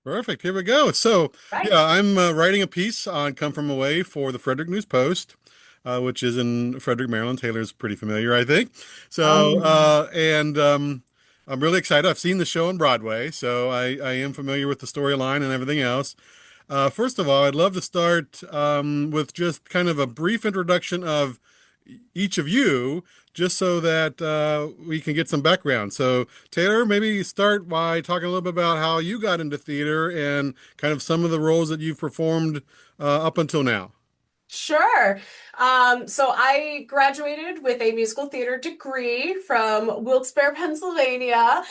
Perfect. Here we go. So, Right. yeah, I'm writing a piece on Come From Away for the Frederick News Post, which is in Frederick, Maryland. Taylor's pretty familiar, I think. So, Oh, I'm really excited. I've seen the show on Broadway, so I am familiar with the storyline and everything else. First of all, I'd love to start with just kind of a brief introduction of each of you, just so that we can get some background. So, Taylor, maybe start by talking a little bit about how you got into theater and kind of some of the roles that you've performed up until now. sure. So I graduated with a musical theater degree from Wilkes-Barre, Pennsylvania.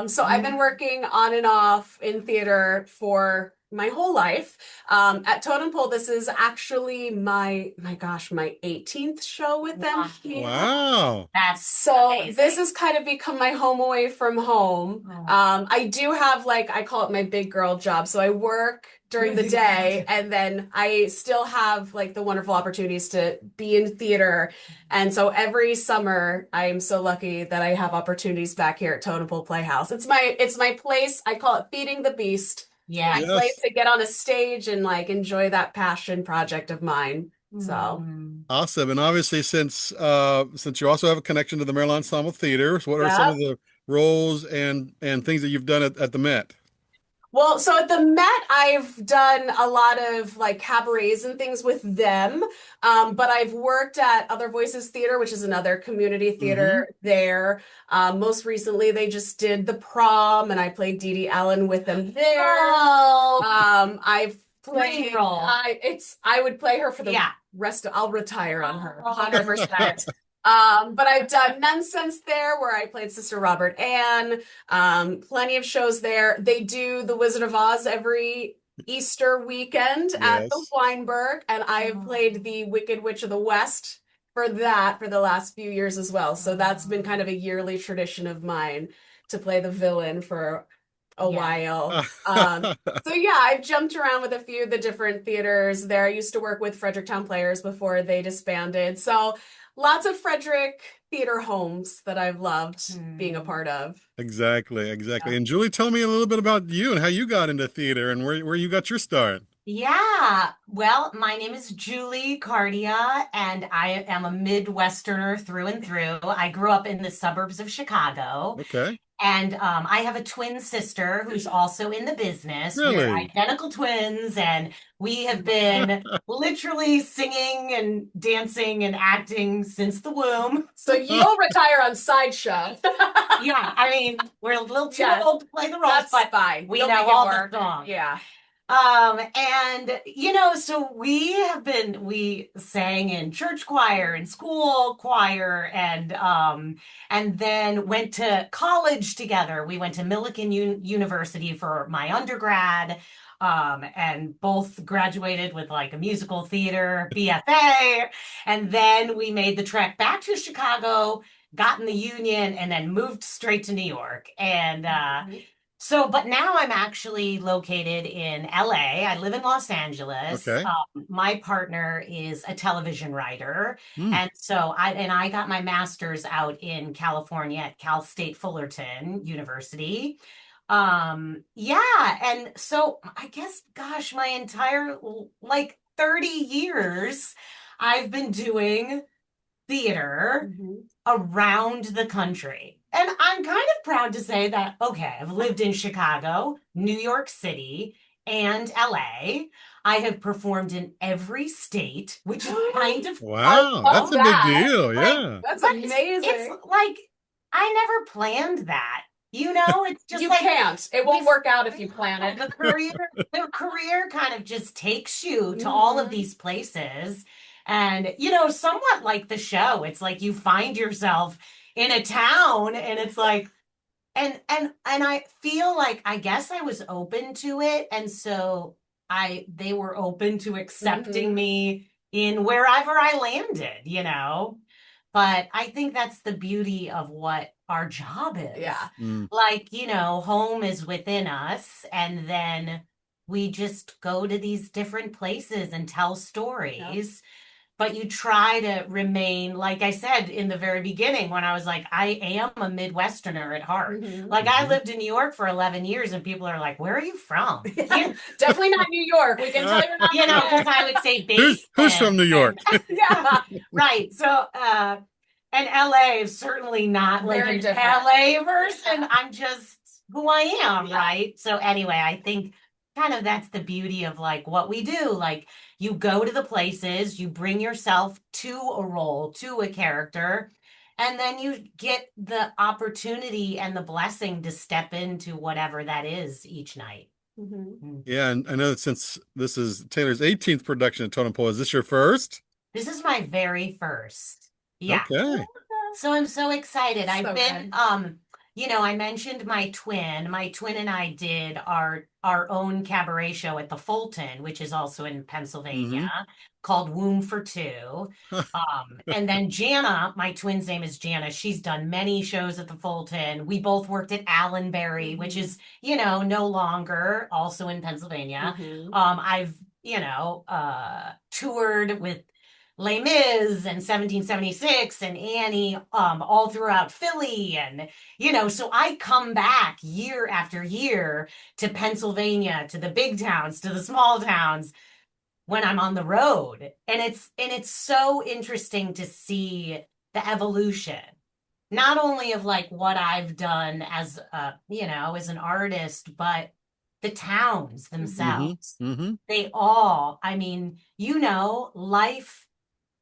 So I've been working on and off in theater for my whole life. At Totem Pole, this is actually my gosh, my 18th show with them here. Wow. So this has kind of become my home away from home. I do have like I call it my big girl job. So I work during the day and then I still have like the wonderful opportunities to be in theater. And so every summer I'm so lucky that I have opportunities back here at Totem Pole Playhouse. It's my place. I call it feeding the beast. Yeah. My place Yes. to get on a stage and like enjoy that passion project of mine. So Awesome. And obviously, since you also have a connection to the Maryland Ensemble Theater, what are some of yeah. the roles and things that you've done at the Met? Well, so at the Met, I've done a lot of like cabarets and things with them. But I've worked at Other Voices Theater, which is another community Hmm. theater there. Most recently, they just did the prom, and I played Dee Dee Allen with them there. Oh, I've dream played. role. I would play her for the Yeah. rest of. I'll retire on her, Oh, 100%. But I've done Nonsense there, where I played Sister Robert Ann. Plenty of shows there. They do The Wizard of Oz every Easter weekend at the Yes. Weinberg, and I have played the Wicked Witch of the West for that for the last few years as well. So that's been kind of a yearly tradition of mine to play the villain for a while. So yeah, I've jumped around with a few of the different theaters there. I used to work with Fredericktown Players before they disbanded. So lots of Frederick theater homes that I've loved being a part of. Exactly, exactly. Yeah. And Julie, tell me a little bit about you and how you got into theater and where you got your start. Yeah. Well, my name is Julie Cardia, and I am a Midwesterner through and through. I grew up in the suburbs of Chicago, Okay. and I have a twin sister who's also in the business. We're Really? identical twins, and we have been literally singing and dancing and acting since the womb. So you'll retire on Sideshow. Yeah, I mean, we're a little too Yes, old to play the roles, that's but fine. we You'll know make it all the work. songs. Yeah. And so we sang in church choir and school choir and then went to college together. We went to Millikan University for my undergrad. And both graduated with like a musical theater BFA. And then we made the trek back to Chicago, got in the union, and then moved straight to New York. But now I'm actually located in LA. I live in Los Angeles. Okay. My partner is a television writer. Hmm. And I got my master's out in California at Cal State Fullerton University. Yeah. And so I guess, gosh, my entire like 30 years, I've been doing theater Mhm. around the country. And I'm kind of proud to say that, okay, I've lived in Chicago, New York City, and LA. I have performed in every state, which is kind of I Wow, love that's a big that. deal. like, Yeah. That's but it's amazing. like I never planned that. It's just You like can't. It won't we work out if you plan it. the career kind of just takes you to all of Mhm. these places. And, somewhat like the show, it's like you find yourself in a town and it's like, and I feel like I guess I was open to it. And so they were open to accepting Mhm. me in wherever I landed. But I think that's the beauty of what our job is. Yeah. Mm. Like, home is within us, and then we just go to these different places and tell Yep. stories. but you try to remain, like I said in the very beginning, when I was like, I am a Midwesterner at heart. Mhm. Like I Mhm. lived in New York for 11 years and people are like, where are you from? Yeah, definitely not New York. We can tell you're not You from know, because there. I would say Who's from basement New York? Yeah, right. So, and LA is certainly not like very an different. LA person. I'm just who I am, Yeah. right? So anyway, I think kind of that's the beauty of like what we do. Like you go to the places, you bring yourself to a role, to a character, and then you get the opportunity and the blessing to step into whatever that is each night. Mhm. Mm. Yeah, and I know that since this is Taylor's 18th production of Totem Pole, is this your first? This is my very first. Yeah. Okay. So I'm so excited. I've So been, good. I mentioned my twin. My twin and I did our own cabaret show at the Fulton, which is also in Pennsylvania, Hmm. called Womb for Two. And then Jana, my twin's name is Jana. She's done many shows at the Fulton. We both worked at Allenbury, which is, no longer also in Pennsylvania. Mhm. I've, toured with Les Mis and 1776 and Annie all throughout Philly. And, so I come back year after year to Pennsylvania, to the big towns, to the small towns when I'm on the road. And it's so interesting to see the evolution. Not only of like what I've done as as an artist, but the towns Hmm. themselves. Hmm. They all, I mean, life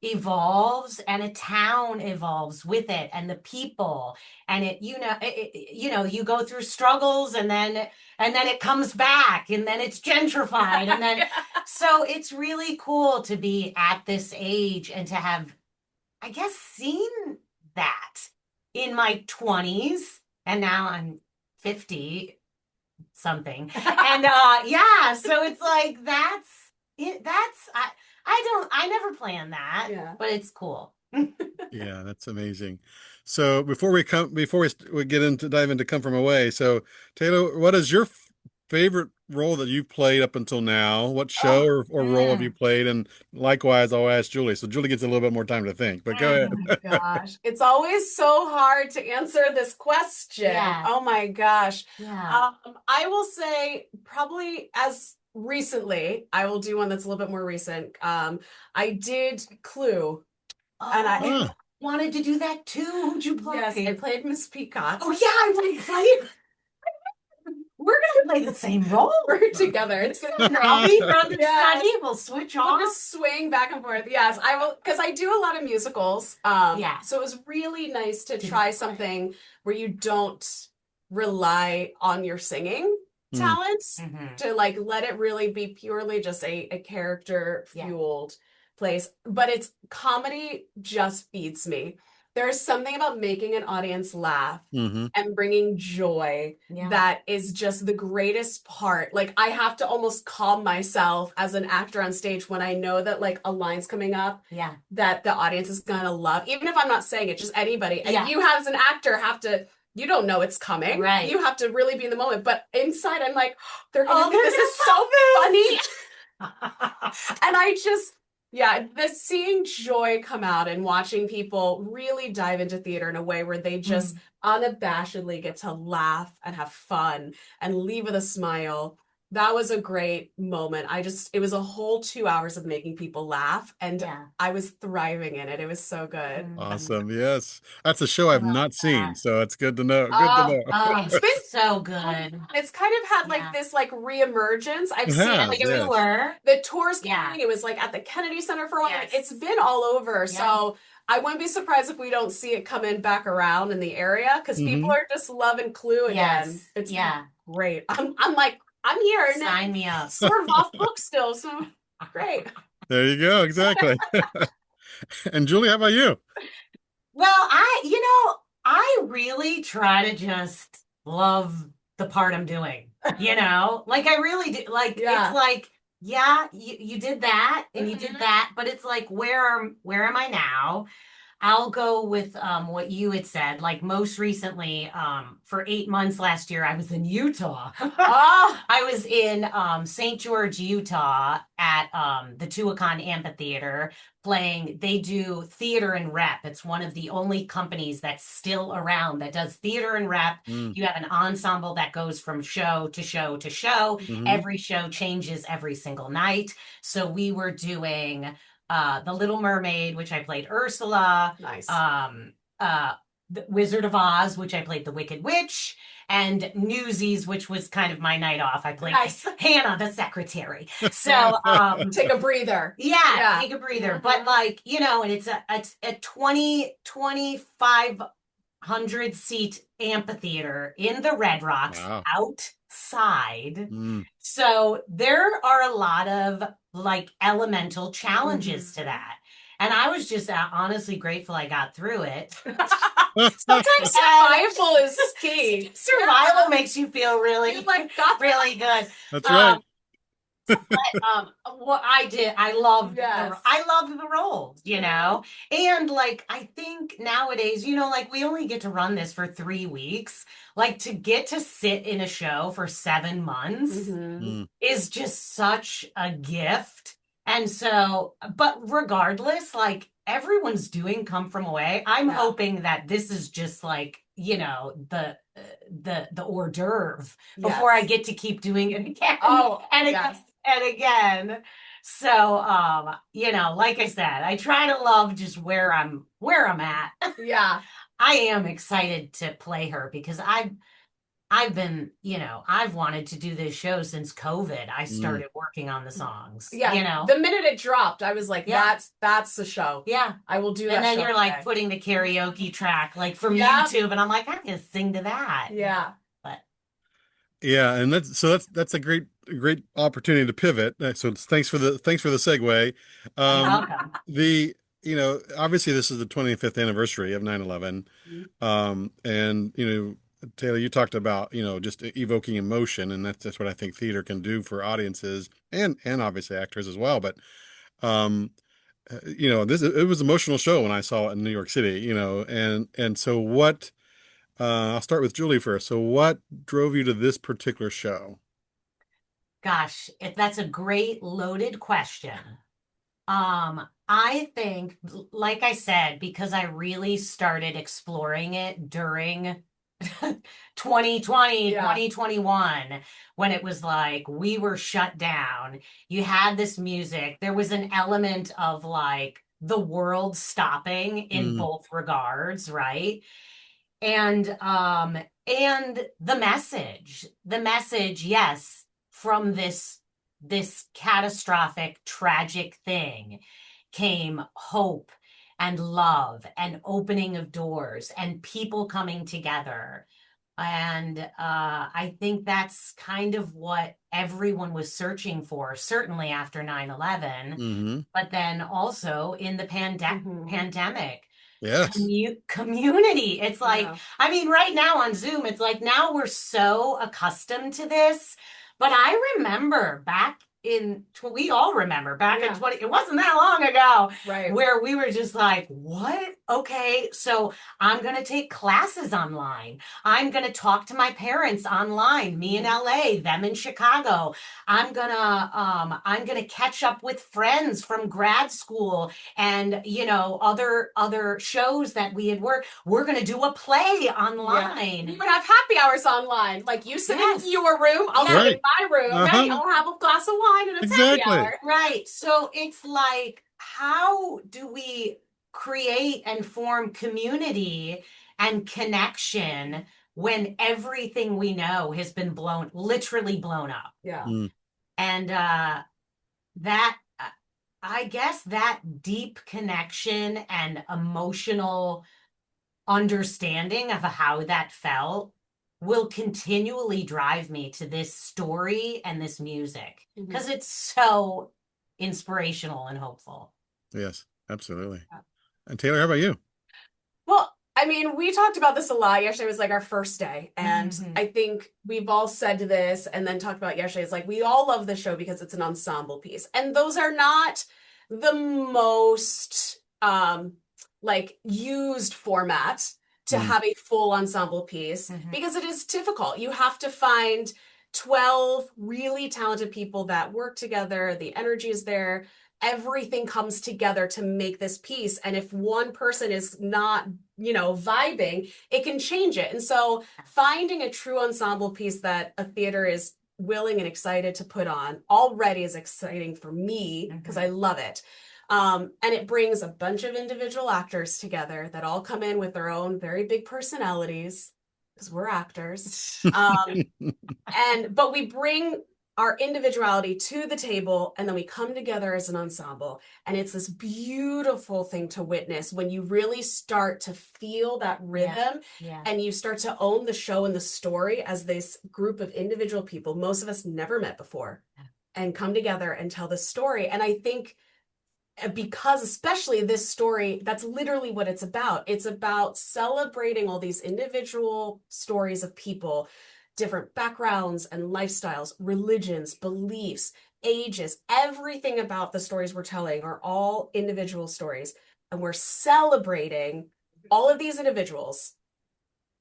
evolves and a town evolves with it and the people and you go through struggles and then it comes back and then it's gentrified and then Yeah. so it's really cool to be at this age and to have I guess seen that in my 20s and now I'm 50 something and yeah so it's like that's it that's I never planned that Yeah. but it's cool. Yeah, that's amazing. So before we get into dive into Come From Away, so Taylor, what is your favorite role that you've played up until now? What show Oh, or role have you played? And likewise, I'll ask Julie. So Julie gets a little bit more time to think, but go oh my gosh. It's always so hard to answer this question. Yeah. Oh my gosh. Yeah. I will say probably as recently, I will do one that's a little bit more recent. I did Clue, and I Oh, wanted to do that too. Who'd you play? yes, I played Miss Peacock. Oh yeah, I want to play. We're gonna play the same role. We're together. It's gonna be I'll be from the Yes. study. We'll switch We'll off. just swing back and forth. Yes, I will, because I do a lot of musicals. Yeah. So it was really nice to try something where you don't rely on your singing talents Mhm. to like let it really be purely just a character fueled place. But it's comedy just feeds me. There's something about making an audience laugh Hmm. and bringing joy that is just the greatest part. Like I have to almost calm myself as an actor on stage when I know that like a line's coming up that the audience is gonna love, even if I'm not saying it, just anybody. And you have as an actor have to, you don't know it's coming. Right. You have to really be in the moment. But inside I'm like, they're gonna think they're this is so funny. And I just the seeing joy come out and watching people really dive into theater in a way where they just unabashedly get to laugh and have fun and leave with a smile. That was a great moment. It was a whole 2 hours of making people laugh, and I was thriving in it. It was so good. Awesome. Yes. That's a show I've not seen, so it's good to know. Good to know. It's been so good. It's kind of had like this like reemergence. I've It seen has, like yes. the tours coming. It was like at the Kennedy Center for a while. Like, it's been all over. So I wouldn't be surprised if we don't see it coming back around in the area because people are just loving Clue again. It's great. I'm like, I'm here. Sign me up. Sort of off book still, so great. There you go. Exactly. And Julie, how about you? Well, I really try to just love the part I'm doing, like I really do. Like, it's like, you did that and you did that, but it's like, where am I now? I'll go with what you had said. Like most recently, for 8 months last year, I was in Utah. Oh, I was in St. George, Utah at the Tuacahn Amphitheater playing. They do theater and rep. It's one of the only companies that's still around that does theater and rep. Mm. You have an ensemble that goes from show to show to show. Hmm. Every show changes every single night. So we were doing The Little Mermaid, which I played Ursula, nice. um, the Wizard of Oz, which I played the Wicked Witch, and Newsies, which was kind of my night off. I played Nice. Hannah, the secret. So, Take a breather. yeah, Yeah. take a breather. Mhm. But like, and it's a 2,500 seat amphitheater in the Red Rocks Wow. outside. Mm. So there are a lot of like elemental challenges to that. And I was just honestly grateful I got through it. Sometimes survival is key. Survival makes you feel really, You like got really good. That's right. What I did, I loved Yes. I loved the roles, and like I think nowadays, like we only get to run this for 3 weeks. Like to get to sit in a show for 7 months Mhm. Mm. is just such a gift. And so, but regardless, like everyone's doing Come From Away. I'm Yeah. hoping that this is just like, the hors d'oeuvre before I Yes. get to keep doing it again. Oh, and yes. again and again. So, like I said, I try to love just where I'm at. Yeah. I am excited to play her because I've been, I've wanted to do this show since COVID. I started working on the songs, Yeah. The minute it dropped, I was like, Yeah. that's the show. Yeah. I will do that And then show you're like today. putting the karaoke track like from Yeah. YouTube, and I'm like, I can sing to that. Yeah. But Yeah, and that's a great opportunity to pivot. So thanks for the segue. you're Um, welcome. obviously this is the 25th anniversary of 9/11. And Taylor, you talked about, just evoking emotion, and that's what I think theater can do for audiences and obviously actors as well. But it was an emotional show when I saw it in New York City, and so what I'll start with Julie first. So what drove you to this particular show? Gosh, if that's a great loaded question. I think, like I said, because I really started exploring it during 2020, Yeah. 2021, when it was like we were shut down. You had this music. There was an element of like the world stopping in Mm. both regards, right? And the message, yes, from this catastrophic tragic thing came hope and love and opening of doors and people coming together. And I think that's kind of what everyone was searching for, certainly after 9/11, Hmm. but then also in the pandemic. Yes. Community. It's like, Yeah. I mean, right now on Zoom, it's like now we're so accustomed to this. But I remember we all remember back in Yeah. 20, it wasn't that long ago, Right. where we were just like, what? Okay, so I'm going to take classes online. I'm going to talk to my parents online, me in LA, them in Chicago. I'm going to catch up with friends from grad school and other shows that we had worked. We're going to do a play online. We would have happy hours online. Like you sit Yes. in your room, I'll sit Right. in my room, Uh-huh. and I'll have a glass of wine and it's Exactly. happy hour. Right. So it's like, how do we create and form community and connection when everything we know has been literally blown up? Yeah. Mm. And I guess that deep connection and emotional understanding of how that felt will continually drive me to this story and this music because it's so inspirational and hopeful. Yes, absolutely. Yeah. And Taylor, how about you? Well, I mean, we talked about this a lot. Yesterday was like our first day. And Mhm. I think we've all said this and then talked about yesterday. It's like we all love the show because it's an ensemble piece. And those are not the most like used format to Mm. have a full ensemble piece because it is difficult. You have to find 12 really talented people that work together. The energy is there. Everything comes together to make this piece. And if one person is not, vibing, it can change it. And so finding a true ensemble piece that a theater is willing and excited to put on already is exciting for me because I love it. And it brings a bunch of individual actors together that all come in with their own very big personalities because we're actors. But we bring our individuality to the table and then we come together as an ensemble. And it's this beautiful thing to witness when you really start to feel that rhythm and you start to own the show and the story as this group of individual people, most of us never met before, and come together and tell the story. And I think because especially this story, that's literally what it's about. It's about celebrating all these individual stories of people, different backgrounds and lifestyles, religions, beliefs, ages, everything about the stories we're telling are all individual stories. And we're celebrating all of these individuals,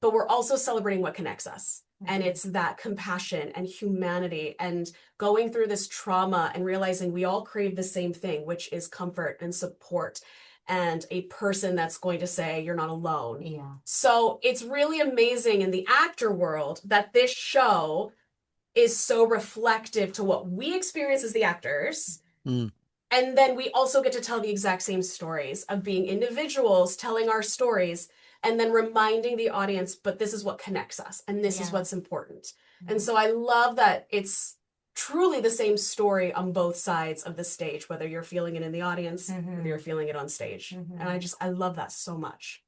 but we're also celebrating what connects us. And it's that compassion and humanity and going through this trauma and realizing we all crave the same thing, which is comfort and support and a person that's going to say you're not alone. Yeah. So it's really amazing in the actor world that this show is so reflective to what we experience as the actors. Mm. And then we also get to tell the exact same stories of being individuals telling our stories and then reminding the audience, but this is what connects us and this is what's important. And so I love that it's truly the same story on both sides of the stage, whether you're feeling it in the audience or you're feeling it on stage. And I love that so much.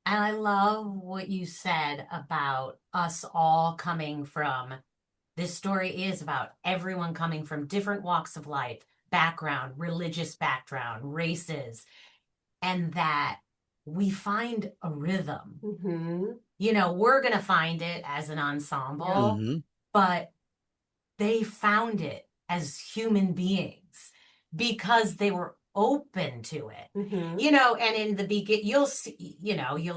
And I love what you said about us all coming from, this story is about everyone coming from different walks of life, background, religious background, races, and that we find a rhythm. We're going to find it as an ensemble, but they found it as human beings because they were open to it. And in the beginning, you'll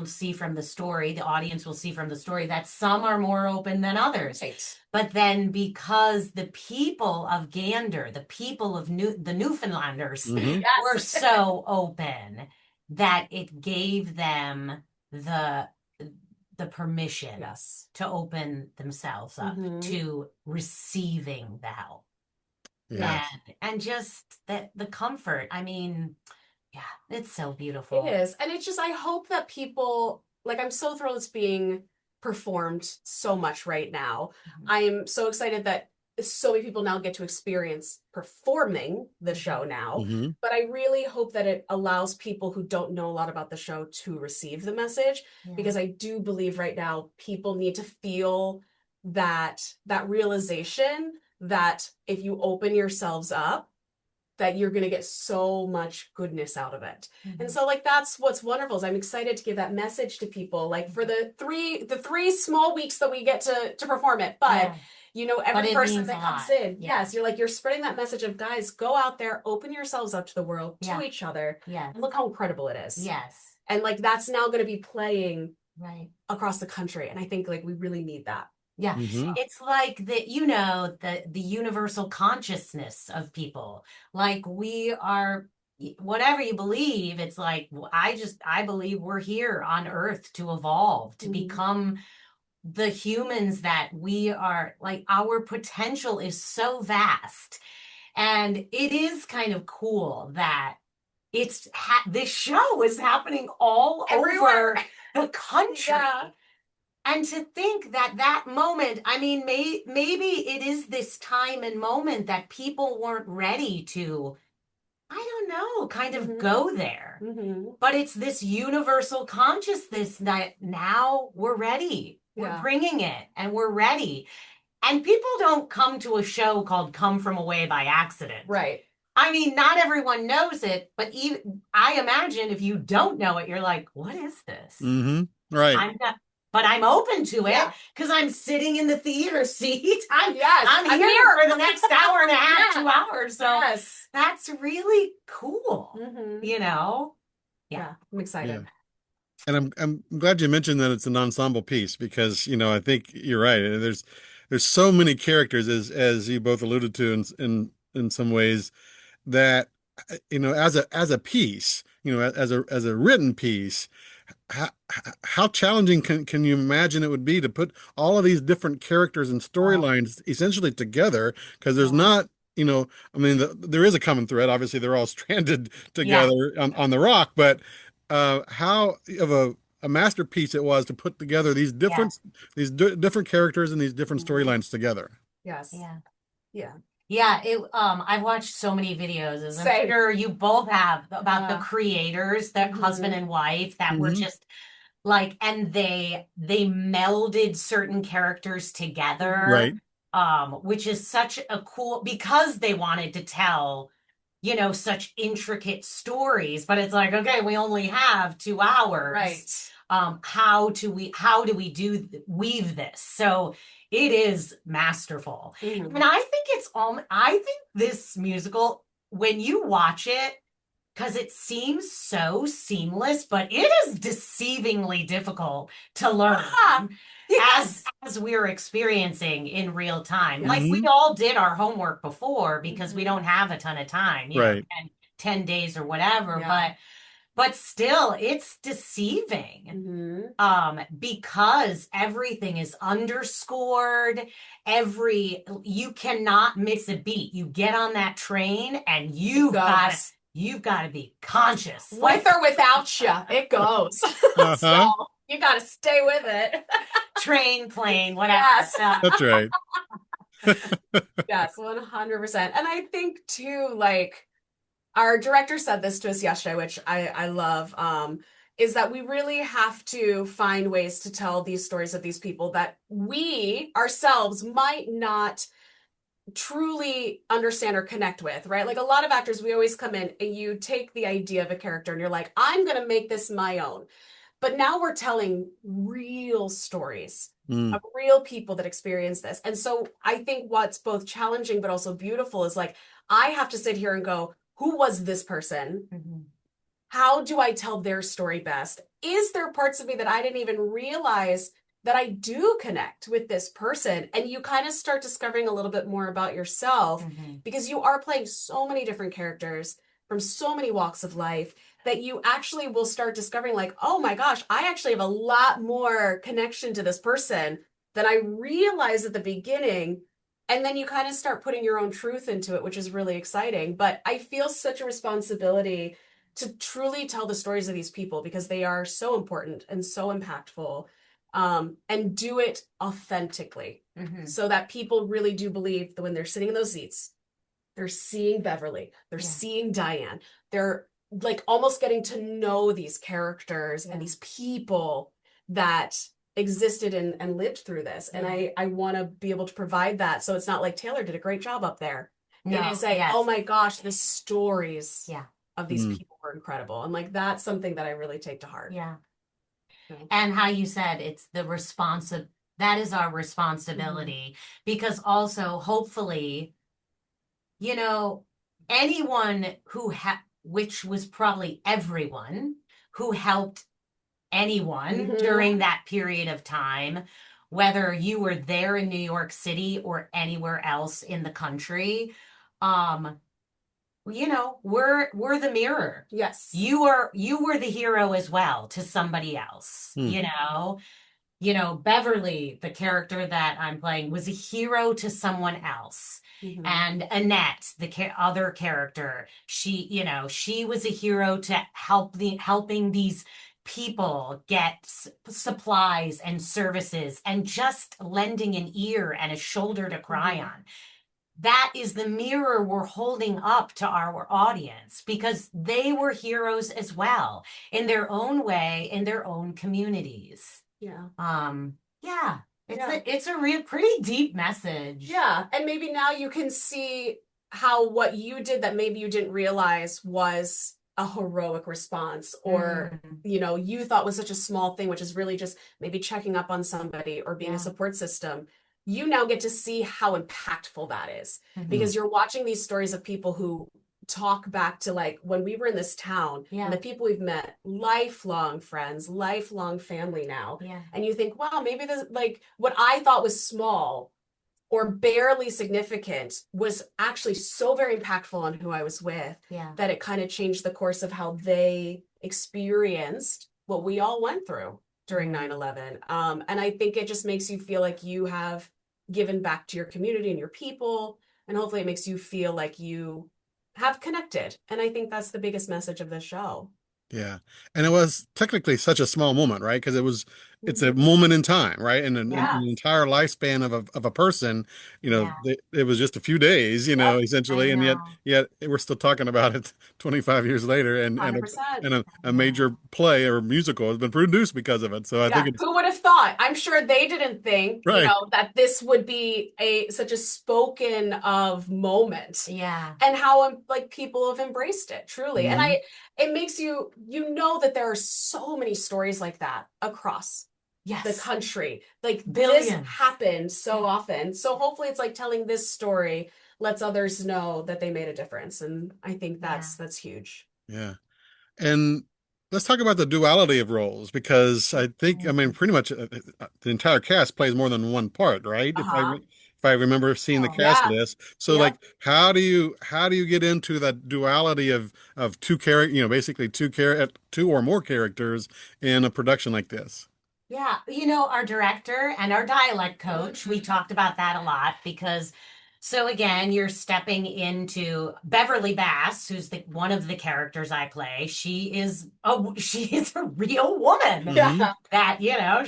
see from the story, the audience will see from the story that some are more open than others. Right. But then because the people of Gander, the people of the Newfoundlanders were so open that it gave them the permission to open themselves up to receiving the help. And just the comfort. I mean, it's so beautiful. It is. And it's just, I hope that people, like, I'm so thrilled it's being performed so much right now. I am so excited that so many people now get to experience performing the show now. But I really hope that it allows people who don't know a lot about the show to receive the message, because I do believe right now people need to feel that realization that if you open yourselves up, that you're going to get so much goodness out of it. And so, like, that's what's wonderful is I'm excited to give that message to people, like, for the three small weeks that we get to perform it. But every person that comes in, you're spreading that message of, guys, go out there, open yourselves up to the world, to each other, and look how incredible it is. And like, that's now going to be playing across the country. And I think, like, we really need that. It's like the universal consciousness of people. Like, we are, whatever you believe, it's like, I believe we're here on Earth to evolve, to become the humans that we are. Like, our potential is so vast. And it is kind of cool that this show is happening all over the country. And to think that moment, I mean, maybe it is this time and moment that people weren't ready to, I don't know, kind of go there. But it's this universal consciousness that now we're ready. We're bringing it and we're ready. And people don't come to a show called Come From Away by accident. Right. I mean, not everyone knows it, but I imagine if you don't know it, you're like, what is this? Right. But I'm open to it because I'm sitting in the theater seat. I'm here for the next hour and a half, 2 hours. So that's really cool, Yeah, I'm Yeah. excited. And I'm glad you mentioned that it's an ensemble piece because, I think you're right. There's so many characters as you both alluded to in some ways that as a piece, as a written piece, how challenging can you imagine it would be to put all of these different characters and Oh, storylines essentially together? Because there's yeah. not, I mean, there is a common thread. Obviously, they're all stranded Yeah. together on the rock, but how of a masterpiece it was to put together Yeah. different characters and these different Mhm. storylines together. Yes. Yeah. Yeah. Yeah, I've watched so many videos, as I'm Same. sure you both have, about the Yeah. creators, that husband Mhm. and wife that were Hmm. just like, and they melded certain characters together, Right. which is such a cool, because they wanted to tell, such intricate stories, but it's like, okay, we only have 2 hours. Right. How do we weave this? So it is masterful. Mhm. And I think this musical, when you watch it, because it seems so seamless, but it is deceivingly difficult to learn Ah, yes. as we're experiencing in real time. Like, we Hmm. all did our homework before because we Mhm. don't have a ton of time, Right. 10 days or whatever, Yeah. but still it's deceiving. Mhm. Because everything is underscored, you cannot miss a beat. You get on that train and Goes. you've got to be conscious. With or without you, it goes. Uh-huh. So you got to stay with it. Train, plane, whatever. Yes. That's right. Yes, 100%. And I think too, like our director said this to us yesterday, which I love, is that we really have to find ways to tell these stories of these people that we ourselves might not truly understand or connect with, right? Like a lot of actors, we always come in and you take the idea of a character and you're like, I'm going to make this my own. But now we're telling real stories Mm. of real people that experience this. And so I think what's both challenging but also beautiful is like, I have to sit here and go, who was this person? Mhm. How do I tell their story best? Is there parts of me that I didn't even realize that I do connect with this person? And you kind of start discovering a little bit more about yourself Mhm. because you are playing so many different characters from so many walks of life that you actually will start discovering, like, oh my gosh, I actually have a lot more connection to this person than I realized at the beginning. And then you kind of start putting your own truth into it, which is really exciting. But I feel such a responsibility to truly tell the stories of these people because they are so important and so impactful, and do it authentically Mhm. so that people really do believe that when they're sitting in those seats, they're seeing Beverly, they're Yeah. seeing Diane, they're like almost getting to know these characters Yeah. and these people that existed and lived through this. And Yeah. I want to be able to provide that. So it's not like Taylor did a great job up there. No, It is a, yes. oh my gosh, the stories Yeah. of these Mm. people were incredible. And like that's something that I really take to heart. Yeah. So, And how you said it's that is our responsibility, because also hopefully, you know, anyone which was probably everyone who helped anyone during mhm. that period of time, whether you were there in New York City or anywhere else in the country, um, we're the mirror. Yes. You were the hero as well to somebody else, Mm. Beverly, the character that I'm playing, was a hero to someone else. Mhm. And Annette, the other character, she was a hero to helping these people get supplies and services and just lending an ear and a shoulder to cry Mhm. on. That is the mirror we're holding up to our audience, because they were heroes as well in their own way, in their own communities. Yeah. Yeah, Yeah. it's a real pretty deep message. Yeah. And maybe now you can see how what you did that maybe you didn't realize was a heroic response, or Mhm. you thought was such a small thing, which is really just maybe checking up on somebody or being Yeah. a support system. You now get to see how impactful that is Mhm. because you're watching these stories of people who talk back to like when we were in this town and the people we've met, lifelong friends, lifelong family now. Yeah. And you think, wow, maybe this, like what I thought was small or barely significant was actually so very impactful on who I was with that it kind of changed the course of how they experienced what we all went through during 9/11. And I think it just makes you feel like you have given back to your community and your people, and hopefully it makes you feel like you have connected. And I think that's the biggest message of the show. Yeah. And it was technically such a small moment, right? Because it's a moment in time, right? And in the entire lifespan of a person, it was just a few days, essentially. And yet we're still talking about it 25 years later, and 100%. a major play or musical has been produced because of it. So I think it's who would have thought? I'm sure they didn't think, right. That this would be such a spoken of moment. Yeah. And how like people have embraced it, truly. Mhm. And it makes you know that there are so many stories like that across the country. Like Billions. This happened so often. So hopefully it's like telling this story lets others know that they made a difference. And I think that's huge. Yeah. And let's talk about the duality of roles, because I think, I mean, pretty much the entire cast plays more than one part, right? If I remember seeing the cast list. So like, how do you get into that duality of basically two or more characters in a production like this? Yeah, our director and our dialect coach, we talked about that a lot because so again, you're stepping into Beverly Bass, who's one of the characters I play. She is a real woman. Mhm. That,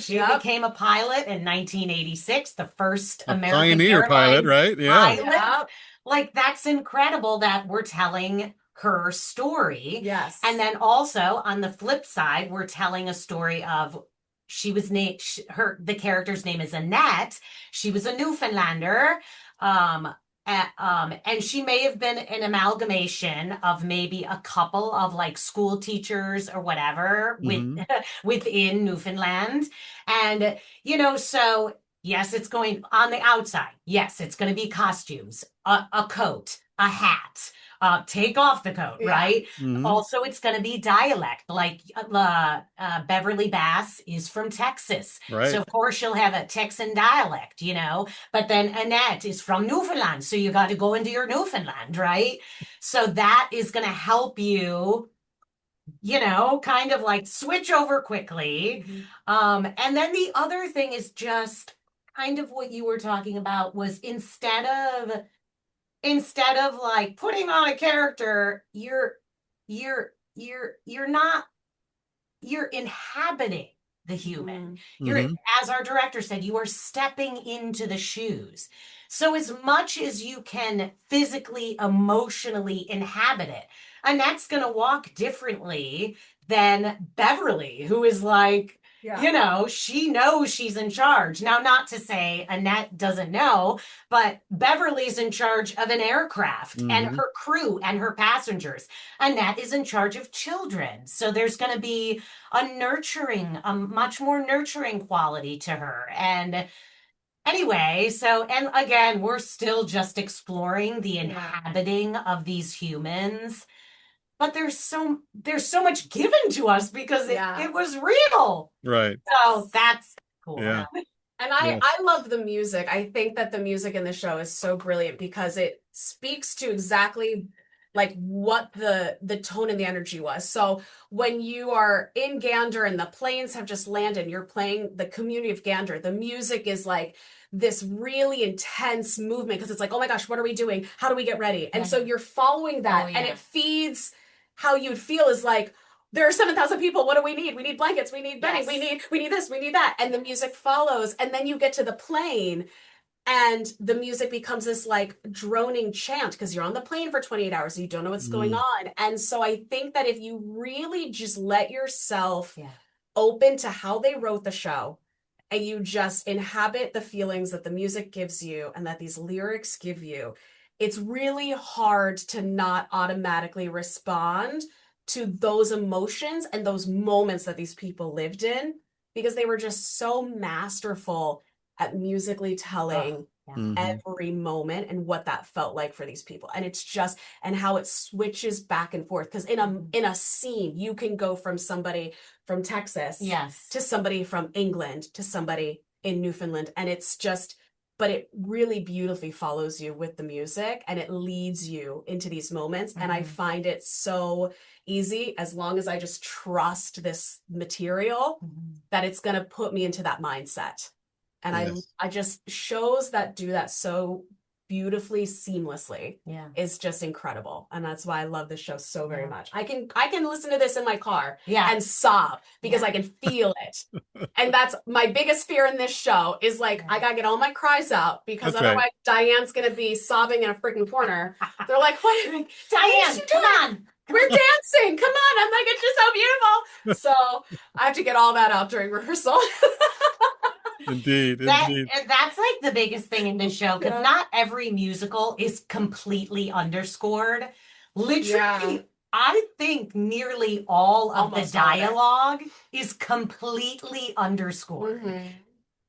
she became a pilot in 1986, the first A American pioneer pilot, airline right? Yeah. pilot. Like that's incredible that we're telling her story. Yes. And then also on the flip side, we're telling a story of she was named the character's name is Annette. She was a Newfoundlander. And she may have been an amalgamation of maybe a couple of like school teachers or whatever Mhm. within Newfoundland. And, so yes, it's going on the outside. Yes, it's going to be costumes, a coat, a hat. Take off the coat, right? Mhm. Also, it's going to be dialect. Like Beverly Bass is from Texas. Right. So, of course, she'll have a Texan dialect, But then Annette is from Newfoundland. So, you got to go into your Newfoundland, right? So, that is going to help you, kind of like switch over quickly. And then the other thing is just kind of what you were talking about was instead of like putting on a character, you're inhabiting the human. Mhm. As our director said, you are stepping into the shoes. So as much as you can physically, emotionally inhabit it, and that's going to walk differently than Beverly, who is like, she knows she's in charge. Now, not to say Annette doesn't know, but Beverly's in charge of an aircraft and her crew and her passengers. Annette is in charge of children. So there's going to be a much more nurturing quality to her. And anyway, and again, we're still just exploring the inhabiting of these humans. But there's so much given to us because it was real. Right. So that's cool. Yeah. And I love the music. I think that the music in the show is so brilliant because it speaks to exactly like what the tone and the energy was. So when you are in Gander and the planes have just landed, you're playing the community of Gander, the music is like this really intense movement because it's like, oh my gosh, what are we doing? How do we get ready? And so you're following that and it feeds how you'd feel is like, there are 7,000 people. What do we need? We need blankets. We need bedding. We need this. We need that. And the music follows. And then you get to the plane and the music becomes this like droning chant because you're on the plane for 28 hours. So you don't know what's going on. And so I think that if you really just let yourself open to how they wrote the show and you just inhabit the feelings that the music gives you and that these lyrics give you, it's really hard to not automatically respond to those emotions and those moments that these people lived in because they were just so masterful at musically telling Hmm. every moment and what that felt like for these people. And it's just, and how it switches back and forth. Because in a scene, you can go from somebody from Texas Yes. to somebody from England to somebody in Newfoundland. And it's just, but it really beautifully follows you with the music and it leads you into these moments. And I find it so easy, as long as I just trust this material, that it's going to put me into that mindset. And Yes. I just, shows that do that so beautifully, seamlessly, Yeah. is just incredible. And that's why I love this show so very much. I can listen to this in my car Yeah. and sob because I can feel it. And that's my biggest fear in this show, is like, I gotta get all my cries out, because That's right. otherwise Diane's gonna be sobbing in a freaking corner. They're like, what? Diane, come on. We're dancing. Come on. I'm like, it's just so beautiful. So I have to get all that out during rehearsal. Indeed, indeed. That's like the biggest thing in this show, because Yeah. not every musical is completely underscored. Literally, Yeah. I think nearly all of Almost the all of it. dialogue is completely underscored. Mhm.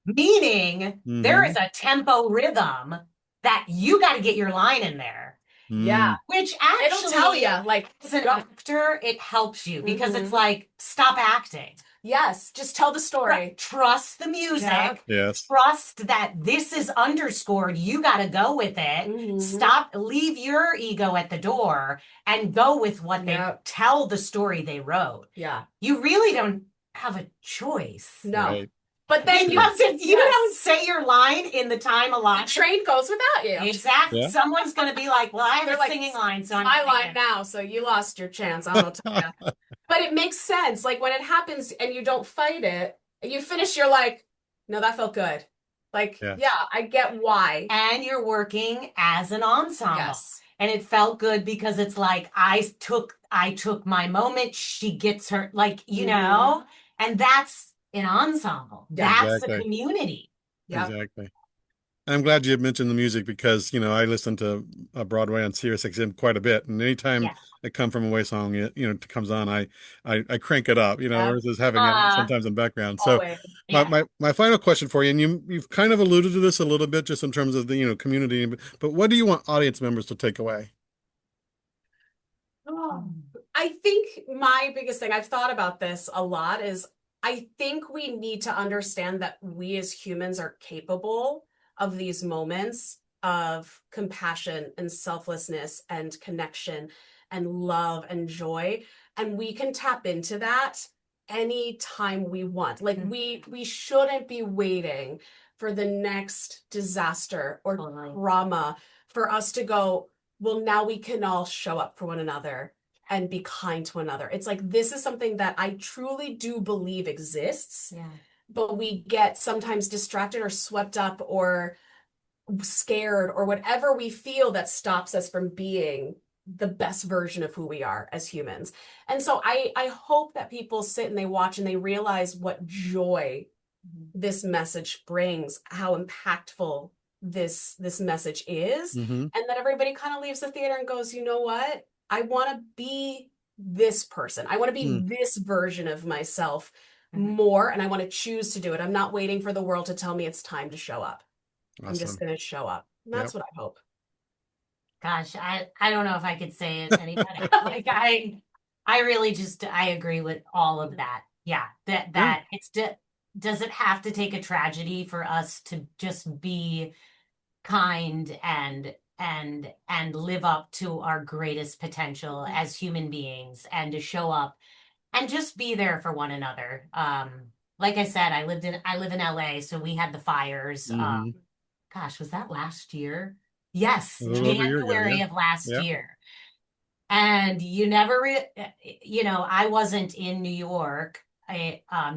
Meaning there is a tempo rhythm that you got to get your line in there. Yeah. Which It'll actually, tell you, like, as an go. actor, it helps you, because it's Mhm. like, stop acting. Yes, just tell the story. Trust the music. Yeah. Yes. Trust that this is underscored. You got to go with it. Mhm. Stop, leave your ego at the door and go with what they tell, the story they wrote. Yeah. You really don't have a choice. No. Right. But then Because if you don't say your line in the time the allotted, train goes without you. exactly. Yeah. Someone's going to be like, well, I have They're a like, singing line, so I'm my singing line it. now, so you lost your chance. I don't know. But it makes sense. Like, when it happens and you don't fight it, you finish, you're like, no, that felt good. Like, Yes. yeah, I get why. And you're working as an ensemble. Yes. And it felt good because it's like, I took my moment. She gets her, like, you know, and that's an ensemble. Yeah. That's Exactly. a community. Yeah. Exactly. I'm glad you mentioned the music, because, I listen to Broadway on Sirius XM quite a bit, and anytime a Come From Away song, it comes on, I crank it up, versus having it sometimes in background. So Always. my final question for you, and you've kind of alluded to this a little bit, just in terms of the, community, but what do you want audience members to take away? I think my biggest thing, I've thought about this a lot, is I think we need to understand that we as humans are capable of these moments of compassion and selflessness and connection and love and joy. And we can tap into that anytime we want. Like, we shouldn't be waiting for the next disaster or trauma for us to go, well, now we can all show up for one another and be kind to one another. It's like, this is something that I truly do believe exists, but we get sometimes distracted or swept up or scared or whatever we feel that stops us from being the best version of who we are as humans. And so I hope that people sit and they watch and they realize what joy this message brings, how impactful this message is, and that everybody kind of leaves the theater and goes, you know what? I want to be this person. I want to be this version of myself more, and I want to choose to do it. I'm not waiting for the world to tell me it's time to show up. Awesome. I'm just going to show up. And that's what I hope. Gosh, I don't know if I could say it any better. Like, I really just, I agree with all of that. Yeah, that it's does it have to take a tragedy for us to just be kind and live up to our greatest potential as human beings, and to show up and just be there for one another? Like I said, I live in LA, so we had the fires. Gosh, was that last year? Yes, A little over a year ago, January yeah. of last Yeah. year. And you never, I wasn't in New York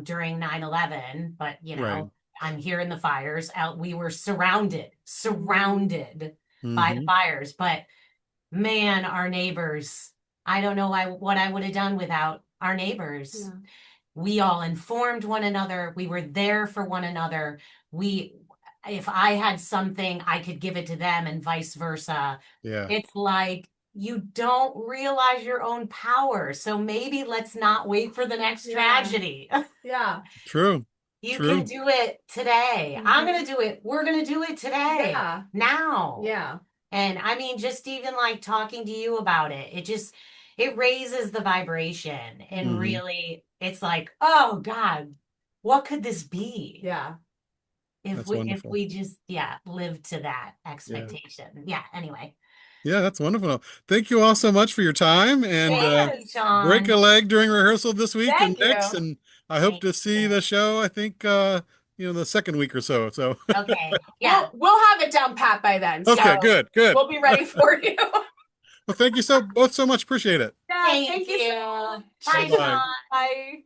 during 9/11, but, Right. I'm here in the fires. We were surrounded by the fires. But man, our neighbors, I don't know what I would have done without our neighbors. Yeah. We all informed one another. We were there for one another. If I had something, I could give it to them, and vice versa. Yeah. It's like, you don't realize your own power. So maybe let's not wait for the next tragedy. Yeah. True. You can True. do it today. I'm Mhm. gonna do it. We're gonna do it today. Yeah. Now. Yeah. And I mean, just even like talking to you about it, it raises the vibration and Hmm. really it's like, oh God, what could this be? Yeah. If That's we wonderful. just live to that Yeah. expectation. Yeah, anyway. Yeah, that's wonderful. Thank you all so much for your time, and Thank you, Yes. break a Sean. leg during rehearsal this week and Thank next, you. and I hope Thank to see you. the show, I think the second week or so. So Okay. Yeah. We'll have it down pat by then. okay, So good, good. we'll be ready for you. Well, thank you so both so much. Appreciate it. Yeah, Thank thank you so you. much. Bye, Bye-bye. Sean. Bye.